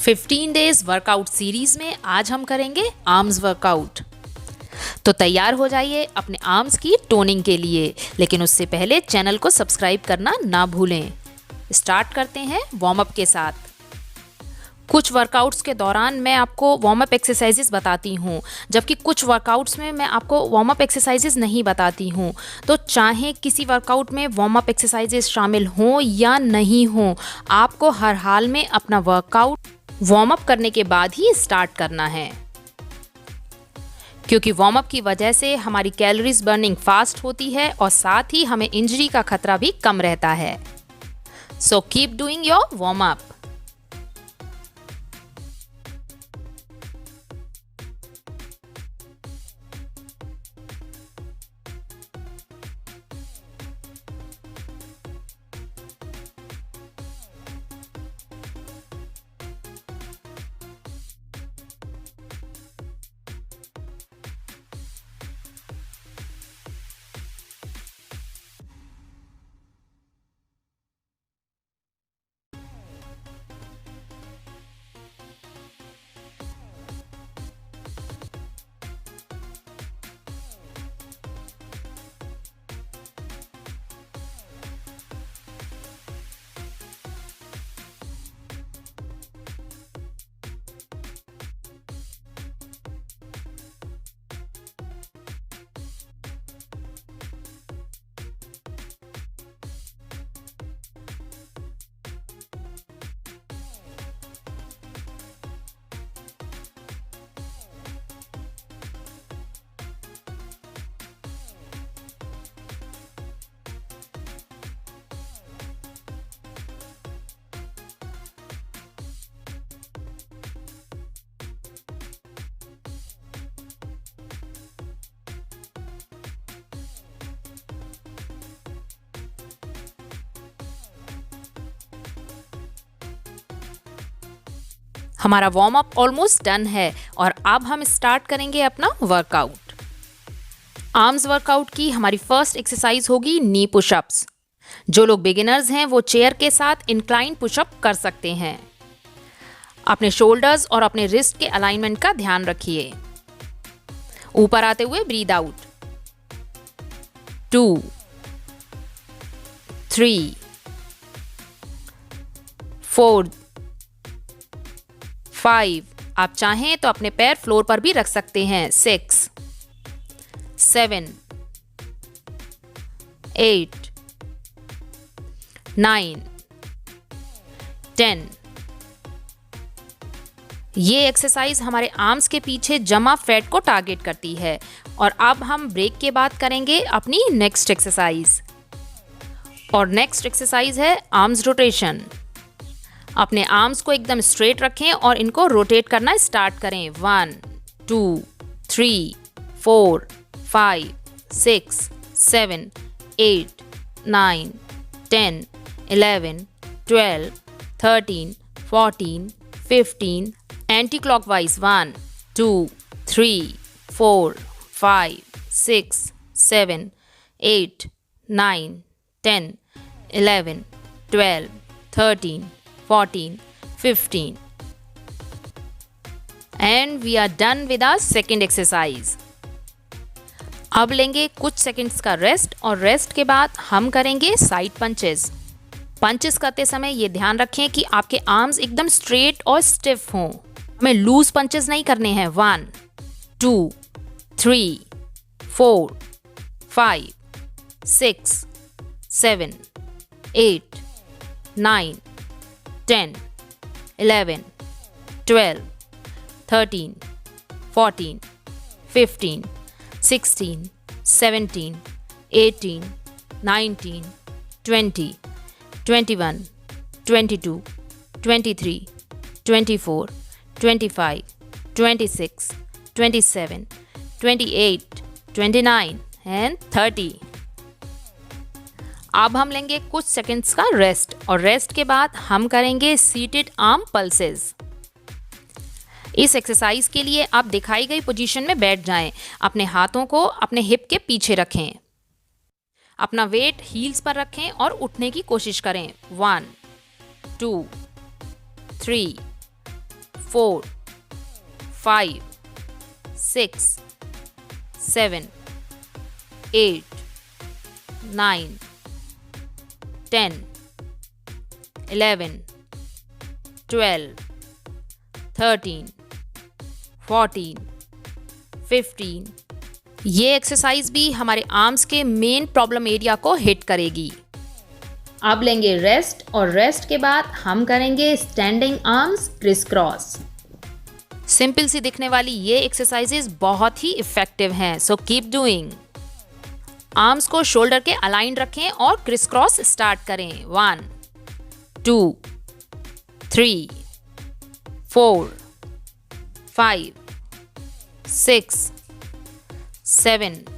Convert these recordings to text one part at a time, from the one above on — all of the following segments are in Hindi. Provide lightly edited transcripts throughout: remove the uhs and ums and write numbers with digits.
15 डेज वर्कआउट सीरीज में आज हम करेंगे आर्म्स वर्कआउट। तो तैयार हो जाइए अपने आर्म्स की टोनिंग के लिए, लेकिन उससे पहले चैनल को सब्सक्राइब करना ना भूलें। स्टार्ट करते हैं वार्म अप के साथ। कुछ वर्कआउट्स के दौरान मैं आपको वार्म अप एक्सरसाइजेस बताती हूँ, जबकि कुछ वर्कआउट्स में मैं आपको वार्म अप एक्सरसाइजेस नहीं बताती हूँ। तो चाहे किसी वर्कआउट में वार्म अप एक्सरसाइजेस शामिल हों या नहीं हों, आपको हर हाल में अपना वर्कआउट वार्म अप करने के बाद ही स्टार्ट करना है, क्योंकि वार्म अप की वजह से हमारी कैलोरीज बर्निंग फास्ट होती है और साथ ही हमें इंजरी का खतरा भी कम रहता है। So keep doing your warm up. हमारा वार्म अप ऑलमोस्ट डन है और अब हम स्टार्ट करेंगे अपना वर्कआउट। आर्म्स वर्कआउट की हमारी फर्स्ट एक्सरसाइज होगी नी पुशअप्स। जो लोग बिगिनर्स हैं वो चेयर के साथ इंक्लाइन पुशअप कर सकते हैं। अपने शोल्डर्स और अपने रिस्ट के अलाइनमेंट का ध्यान रखिए। ऊपर आते हुए ब्रीद आउट। 2 3 4 5। आप चाहें तो अपने पैर फ्लोर पर भी रख सकते हैं। 6 7 8 9 10। ये एक्सरसाइज हमारे आर्म्स के पीछे जमा फैट को टारगेट करती है। और अब हम ब्रेक के बाद करेंगे अपनी नेक्स्ट एक्सरसाइज। और नेक्स्ट एक्सरसाइज है आर्म्स रोटेशन। अपने आर्म्स को एकदम स्ट्रेट रखें और इनको रोटेट करना स्टार्ट करें। 1 2 3 4 5 6 7 8 9 10 11 12 13 14 15। Anti clockwise 1 2 3 4 5 6 7 8 9 10 11 12 13 14 15। And we are done with our second exercise. अब लेंगे कुछ सेकंड्स का रेस्ट और रेस्ट के बाद हम करेंगे साइड पंचेस। पंचेस करते समय ये ध्यान रखें कि आपके आर्म्स एकदम स्ट्रेट और स्टिफ हों। हमें लूज पंचेस नहीं करने हैं। 1 2 3 4 5 6 7 8 9 10 11 12 13 14 15 16 17 18 19 20 21 22 23 24 25 26 27 28 29 and 30। अब हम लेंगे कुछ सेकंड्स का रेस्ट और रेस्ट के बाद हम करेंगे सीटेड आर्म पल्सेस। इस एक्सरसाइज के लिए आप दिखाई गई पोजीशन में बैठ जाएं। अपने हाथों को अपने हिप के पीछे रखें। अपना वेट हील्स पर रखें और उठने की कोशिश करें। 1 2 3 4, 5, 6, 7, 8, 9, 10, 11, 12, 13, 14, 15। ये एक्सरसाइज भी हमारे आर्म्स के मेन प्रॉब्लम एरिया को हिट करेगी। अब लेंगे रेस्ट और रेस्ट के बाद हम करेंगे standing arms criss cross. Simple सी दिखने वाली ये एक्सरसाइजेस बहुत ही इफेक्टिव हैं, सो कीप डूइंग। आर्म्स को शोल्डर के अलाइन रखें और क्रिस क्रॉस स्टार्ट करें। 1, 2, 3, 4, 5, 6, 7,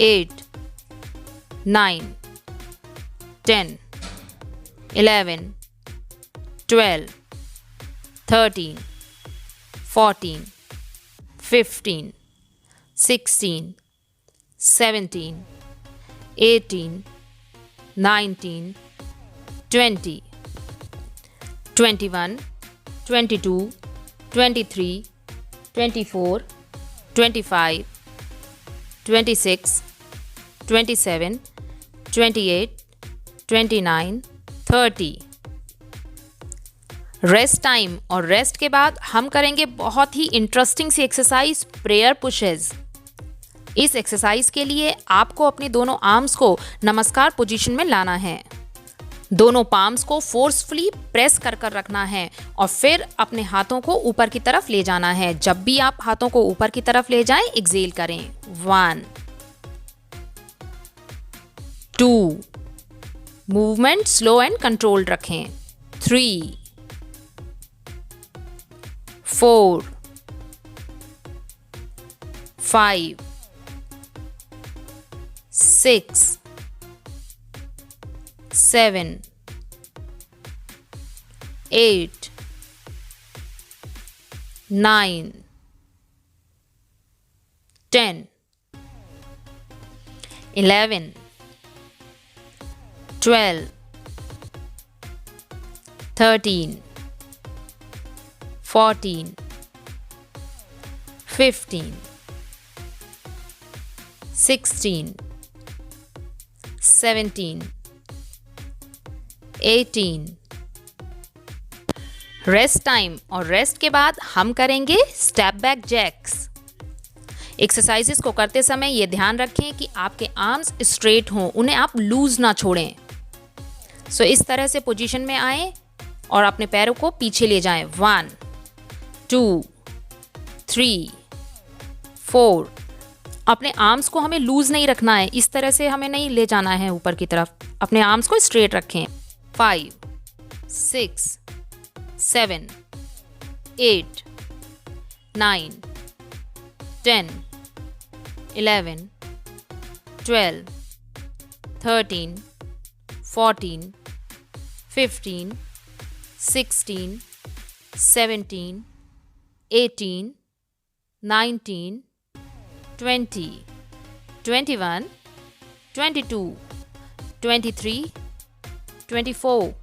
8, 9, 10, 11, 12, 13, 14, 15, 16, 17, 18, 19, 20, 21, 22, 23, 24, 25, 26, 27, 28, 29, 30। रेस्ट टाइम और रेस्ट के बाद हम करेंगे बहुत ही इंटरेस्टिंग सी एक्सरसाइज, प्रेयर पुशेस। इस एक्सरसाइज के लिए आपको अपने दोनों आर्म्स को नमस्कार पोजीशन में लाना है। दोनों पाम्स को फोर्सफुली प्रेस कर कर रखना है और फिर अपने हाथों को ऊपर की तरफ ले जाना है। जब भी आप हाथों को ऊपर की तरफ ले जाएं, एक्सहेल करें। 1, 2, मूवमेंट स्लो एंड कंट्रोल्ड रखें। 3, 4, 5, 6, 7, 8, 9, 10, 11, 12, 13, 14, 15, 16, 17, 18। रेस्ट टाइम और रेस्ट के बाद हम करेंगे स्टेप बैक जैक्स। एक्सरसाइजेस को करते समय ये ध्यान रखें कि आपके आर्म्स स्ट्रेट हों, उन्हें आप लूज ना छोड़ें। सो इस तरह से पोजीशन में आएं और अपने पैरों को पीछे ले जाएं। 1, 2, 3, 4। अपने आर्म्स को हमें लूज नहीं रखना है, इस तरह से हमें नहीं ले जाना है ऊपर की तरफ। अपने आर्म्स को स्ट्रेट रखें। 5, 6, 7, 8, 9, 10, 11, 12, 13, 14, 15, 16, 17, 18, 19, 20, 21, 22, 23, 24,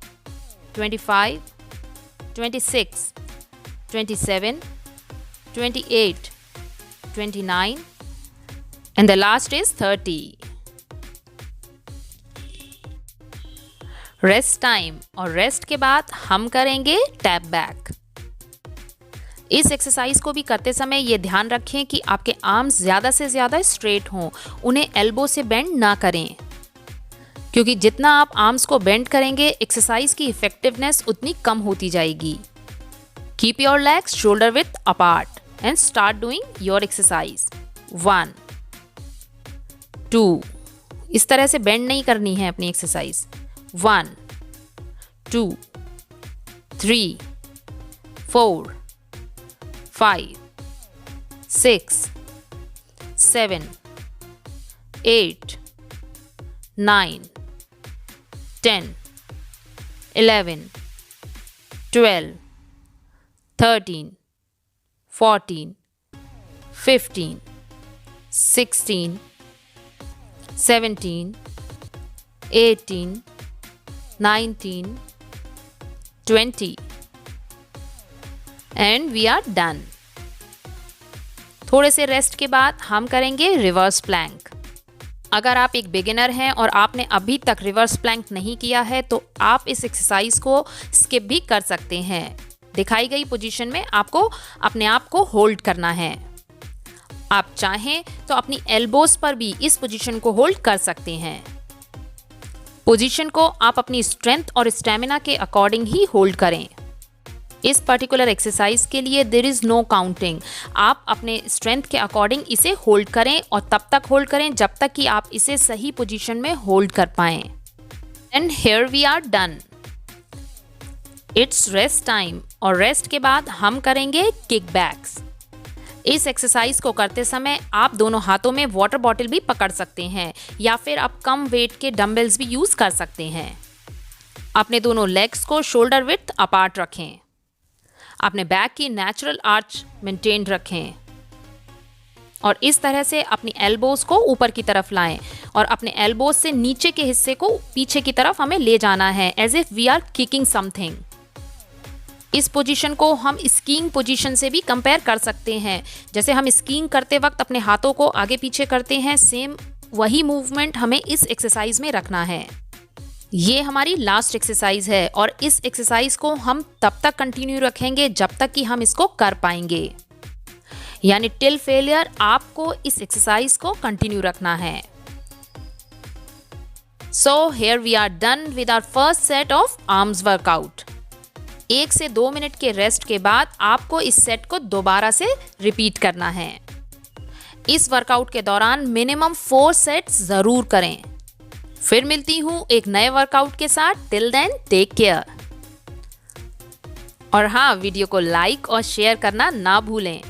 25, 26, 27, 28, 29, and the last is 30. Rest time और रेस्ट के बाद हम करेंगे टैप बैक। इस एक्सरसाइज को भी करते समय ये ध्यान रखें कि आपके आर्म्स ज़्यादा से ज़्यादा स्ट्रेट हों, उन्हें एल्बो से बेंड ना करें, क्योंकि जितना आप आर्म्स को बेंड करेंगे एक्सरसाइज की इफेक्टिवनेस उतनी कम होती जाएगी। Keep your legs shoulder with apart and start doing your exercise. 1, 2, इस तरह से बेंड नहीं करनी है अपनी exercise. 1, 2, 3, 4, 5, 6, 7, 8, 9, 10, 11, 12, 13, 14, 15, 16, 17, 18, 19, 20. And we are done. थोड़े से रेस्ट के बाद हम करेंगे रिवर्स प्लैंक। अगर आप एक बिगिनर हैं और आपने अभी तक रिवर्स प्लैंक नहीं किया है तो आप इस एक्सरसाइज को स्किप भी कर सकते हैं। दिखाई गई पोजीशन में आपको अपने आप को होल्ड करना है। आप चाहें तो अपनी एल्बोज पर भी इस पोजीशन को होल्ड कर सकते हैं। पोजीशन को आप अपनी स्ट्रेंथ और स्टेमिना के अकॉर्डिंग ही होल्ड करें। इस पर्टिकुलर एक्सरसाइज के लिए देयर इज नो काउंटिंग। आप अपने स्ट्रेंथ के अकॉर्डिंग इसे होल्ड करें और तब तक होल्ड करें जब तक कि आप इसे सही पोजीशन में होल्ड कर पाएं। And here we are done. It's rest time और रेस्ट के बाद हम करेंगे किक बैक्स। इस एक्सरसाइज को करते समय आप दोनों हाथों में वाटर बॉटल भी पकड़ सकते हैं या फिर आप कम वेट के डंबल्स भी यूज कर सकते हैं। अपने दोनों लेग्स को शोल्डर विड्थ अपार्ट रखें। अपने बैक की नेचुरल आर्च मेंटेन रखें और इस तरह से अपनी एल्बोज को ऊपर की तरफ लाएं और अपने एल्बोज से नीचे के हिस्से को पीछे की तरफ हमें ले जाना है as if we are kicking something. इस पोजीशन को हम स्कीइंग पोजीशन से भी कंपेयर कर सकते हैं। जैसे हम स्कीइंग करते वक्त अपने हाथों को आगे पीछे करते हैं, सेम वही मूवमेंट हमें इस एक्सरसाइज में रखना है। ये हमारी लास्ट एक्सरसाइज है और इस एक्सरसाइज को हम तब तक कंटिन्यू रखेंगे जब तक कि हम इसको कर पाएंगे, यानी टिल फेलियर आपको इस एक्सरसाइज को कंटिन्यू रखना है। So here we are done with our first set of arms workout. 1 से 2 मिनट के रेस्ट के बाद आपको इस सेट को दोबारा से रिपीट करना है। इस वर्कआउट के दौरान मिनिमम 4 सेट्स जरूर करें। फिर मिलती हूँ एक नए वर्कआउट के साथ। Till then take care. और हाँ, वीडियो को लाइक और शेयर करना ना भूलें।